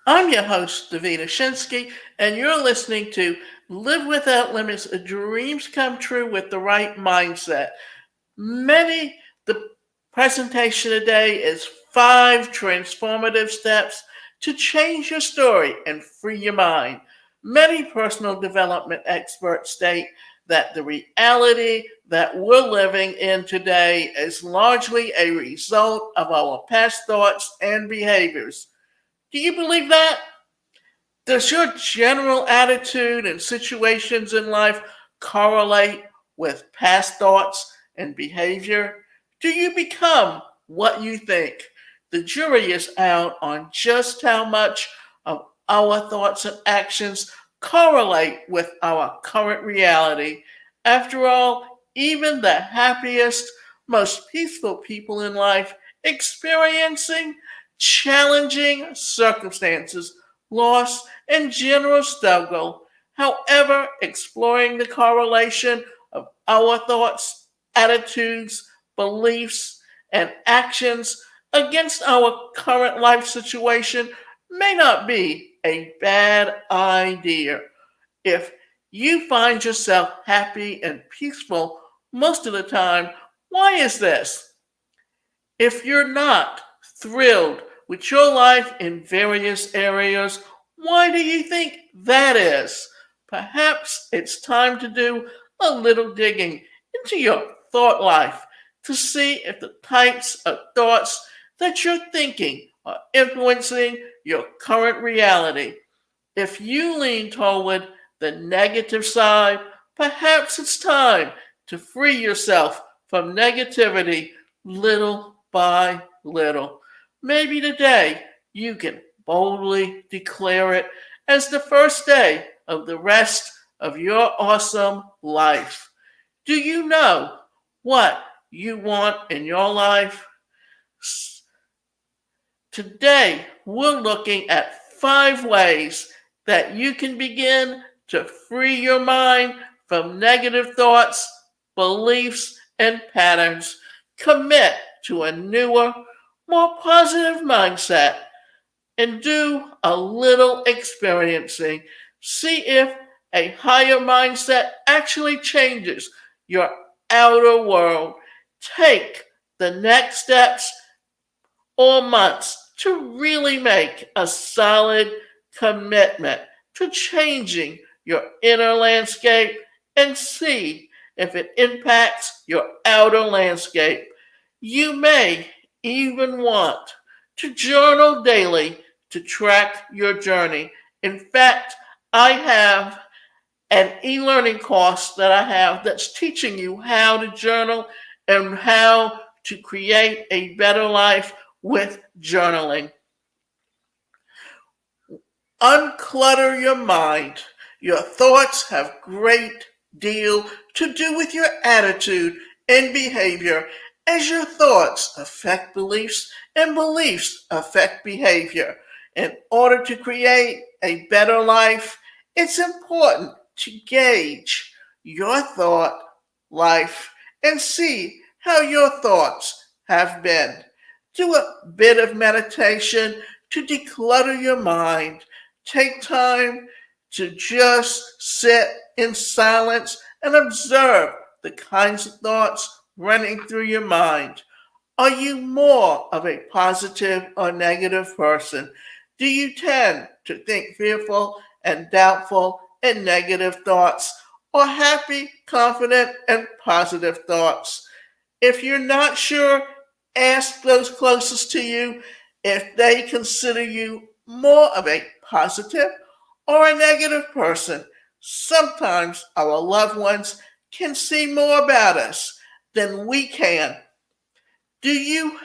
I'm your host, Davida Shinsky, and you're listening to Live Without Limits, Dreams Come True with the Right Mindset. The presentation today is 5 transformative steps to change your story and free your mind. Many personal development experts state that the reality that we're living in today is largely a result of our past thoughts and behaviors. Do you believe that? Does your general attitude and situations in life correlate with past thoughts and behavior? Do you become what you think? The jury is out on just how much of our thoughts and actions correlate with our current reality. After all, even the happiest, most peaceful people in life experiencing challenging circumstances, loss, and general struggle. However, exploring the correlation of our thoughts, attitudes, beliefs, and actions against our current life situation may not be a bad idea. If you find yourself happy and peaceful most of the time, why is this? If you're not thrilled with your life in various areas, why do you think that is? Perhaps it's time to do a little digging into your thought life to see if the types of thoughts that you're thinking are influencing your current reality. If you lean toward the negative side, perhaps it's time to free yourself from negativity little by little. Maybe today you can boldly declare it as the first day of the rest of your awesome life. Do you know what you want in your life? Today, we're looking at 5 ways that you can begin to free your mind from negative thoughts, beliefs, and patterns. Commit to a newer, more positive mindset and do a little experiencing. See if a higher mindset actually changes your outer world. Take the next steps or months to really make a solid commitment to changing your inner landscape and see if it impacts your outer landscape. You may even want to journal daily to track your journey. In fact, I have an e-learning course that I have that's teaching you how to journal and how to create a better life with journaling. Unclutter your mind. Your thoughts have great deal to do with your attitude and behavior, as your thoughts affect beliefs and beliefs affect behavior. In order to create a better life, it's important to gauge your thought life and see how your thoughts have been. Do a bit of meditation to declutter your mind. Take time to just sit in silence and observe the kinds of thoughts running through your mind. Are you more of a positive or negative person? Do you tend to think fearful and doubtful and negative thoughts, or happy, confident, and positive thoughts? If you're not sure, ask those closest to you if they consider you more of a positive or a negative person. Sometimes our loved ones can see more about us than we can. Do you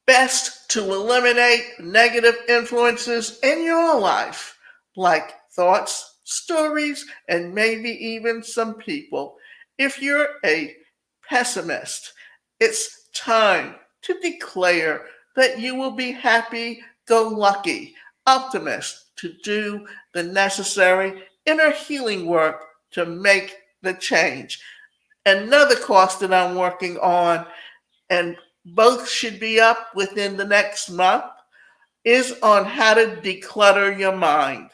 best to eliminate negative influences in your life, like thoughts, stories, and maybe even some people? If you're a pessimist, it's time to declare that you will be happy go lucky, optimist to do the necessary inner healing work to make the change. Another course that I'm working on, and both should be up within the next month, is on how to declutter your mind.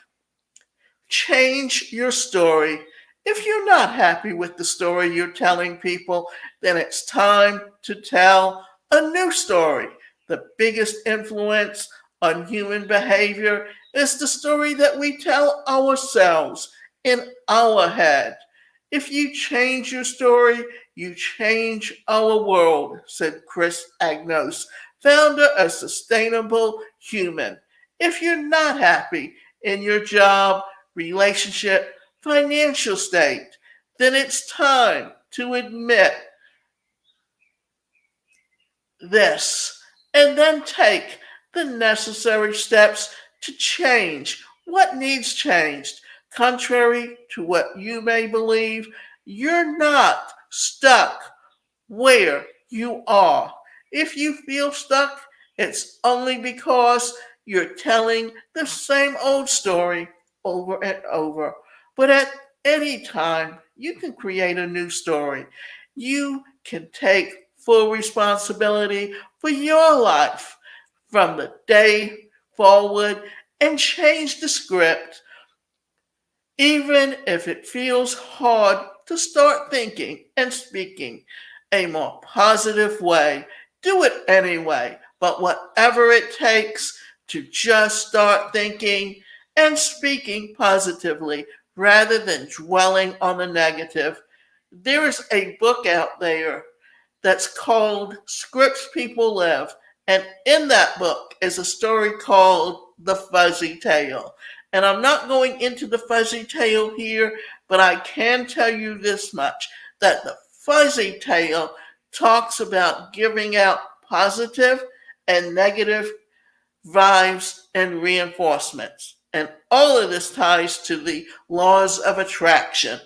Change your story. If you're not happy with the story you're telling people, then it's time to tell a new story. The biggest influence on human behavior is the story that we tell ourselves in our head. If you change your story, you change our world, said Chris Agnos, founder of Sustainable Human. If you're not happy in your job, relationship, financial state, then it's time to admit this and then take the necessary steps to change what needs changed. Contrary to what you may believe, you're not stuck where you are. If you feel stuck, it's only because you're telling the same old story over and over. But at any time, you can create a new story. You can take full responsibility for your life from the day forward and change the script, even if it feels hard to start thinking and speaking a more positive way. Do it anyway, but whatever it takes to just start thinking and speaking positively rather than dwelling on the negative. There is a book out there that's called Scripts People Live. And in that book is a story called The Fuzzy Tale. And I'm not going into the fuzzy tale here, but I can tell you this much, that the fuzzy tale talks about giving out positive and negative vibes and reinforcements. And all of this ties to the laws of attraction.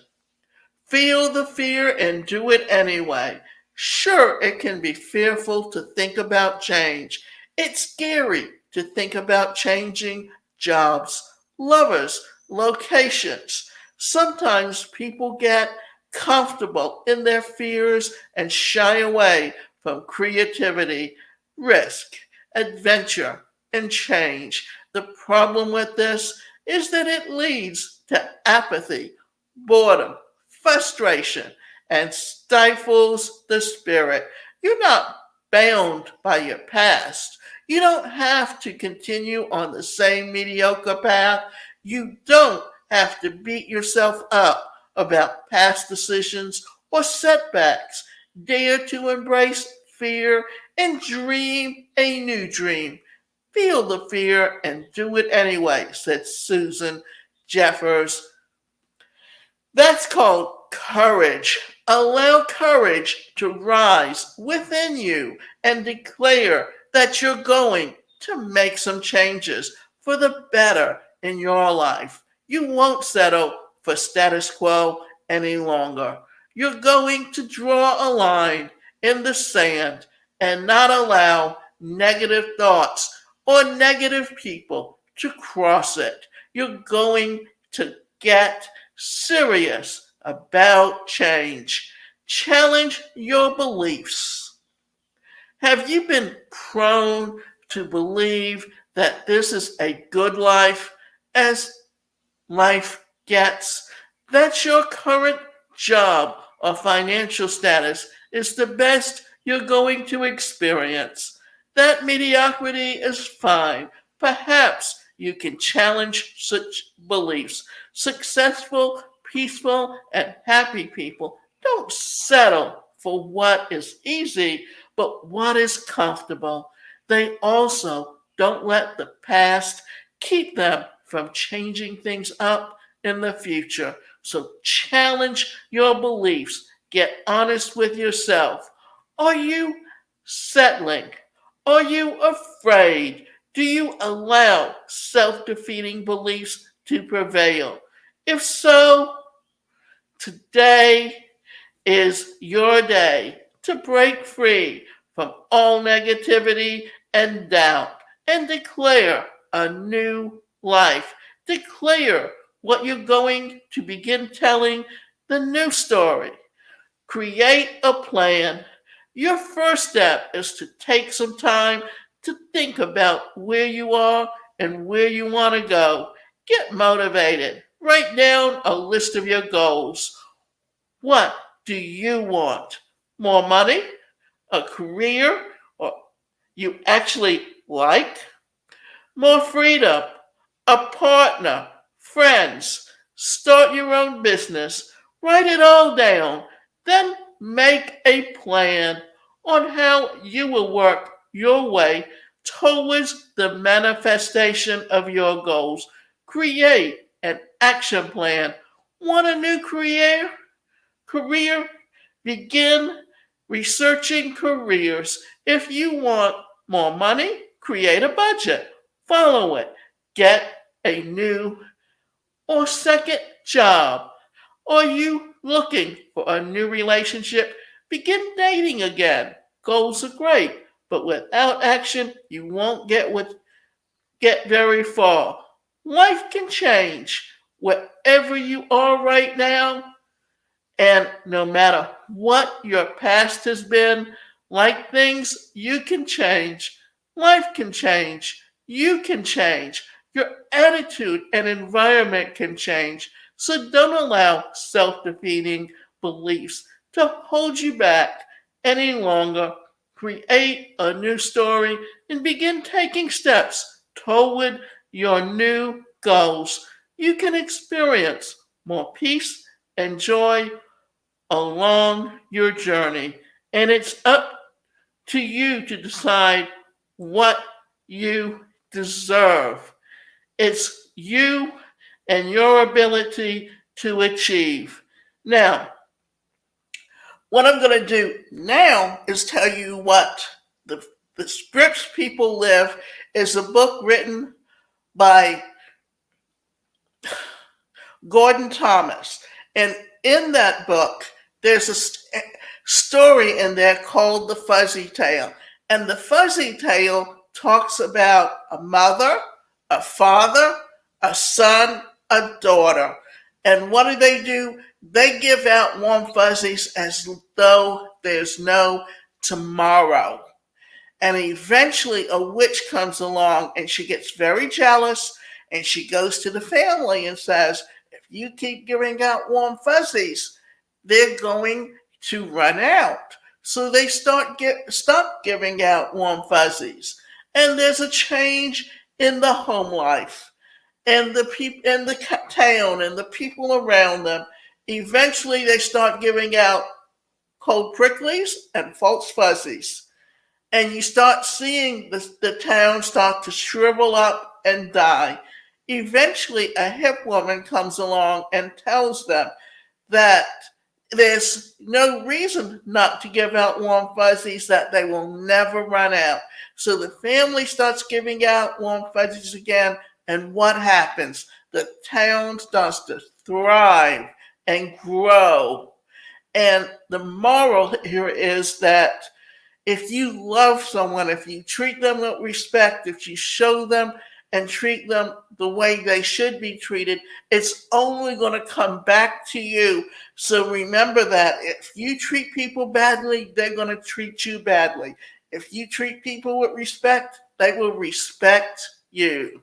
Feel the fear and do it anyway. Sure, it can be fearful to think about change. It's scary to think about changing jobs, lovers, locations. Sometimes people get comfortable in their fears and shy away from creativity, risk, adventure, and change. The problem with this is that it leads to apathy, boredom, frustration, and stifles the spirit. You're not bound by your past. You don't have to continue on the same mediocre path. You don't have to beat yourself up about past decisions or setbacks. Dare to embrace fear and dream a new dream. Feel the fear and do it anyway, said Susan Jeffers. That's called courage. Allow courage to rise within you and declare that you're going to make some changes for the better in your life. You won't settle for status quo any longer. You're going to draw a line in the sand and not allow negative thoughts or negative people to cross it. You're going to get serious about change. Challenge your beliefs. Have you been prone to believe that this is a good life as life gets? That your current job or financial status is the best you're going to experience? That mediocrity is fine. Perhaps you can challenge such beliefs. Successful, peaceful, and happy people don't settle for what is easy, but what is comfortable. They also don't let the past keep them from changing things up in the future. So challenge your beliefs. Get honest with yourself. Are you settling? Are you afraid? Do you allow self-defeating beliefs to prevail? If so, today is your day to break free from all negativity and doubt and declare a new life. Declare what you're going to begin telling the new story. Create a plan. Your first step is to take some time to think about where you are and where you want to go. Get motivated. Write down a list of your goals. What do you want? More money? A career? Or you actually like? More freedom? A partner? Friends? Start your own business? Write it all down. Then make a plan on how you will work your way towards the manifestation of your goals. Create an action plan. Want a new career? Begin researching careers. If you want more money, create a budget. Follow it. Get a new or second job. Are you looking for a new relationship? Begin dating again. Goals are great, but without action, you won't get very far. Life can change. Wherever you are right now, and no matter what your past has been, like things, you can change. Life can change. You can change. Your attitude and environment can change. So don't allow self defeating beliefs to hold you back any longer. Create a new story and begin taking steps toward your new goals. You can experience more peace and joy along your journey. And it's up to you to decide what you deserve. It's you and your ability to achieve. Now, what I'm going to do now is tell you what the Scripts People Live is a book written by Gordon Thomas. And in that book, there's a story in there called The Fuzzy Tale. And the Fuzzy Tale talks about a mother, a father, a son, a daughter. And what do? They give out warm fuzzies as though there's no tomorrow. And eventually a witch comes along and she gets very jealous and she goes to the family and says, if you keep giving out warm fuzzies, they're going to run out. So they stop giving out warm fuzzies. And there's a change in the home life and the people in the town and the people around them. Eventually they start giving out cold pricklies and false fuzzies. And you start seeing the town start to shrivel up and die. Eventually, a hip woman comes along and tells them that there's no reason not to give out warm fuzzies, that they will never run out. So the family starts giving out warm fuzzies again, and what happens? The town starts to thrive and grow. And the moral here is that if you love someone, if you treat them with respect, if you show them and treat them the way they should be treated, it's only going to come back to you. So remember that if you treat people badly, they're going to treat you badly. If you treat people with respect, they will respect you.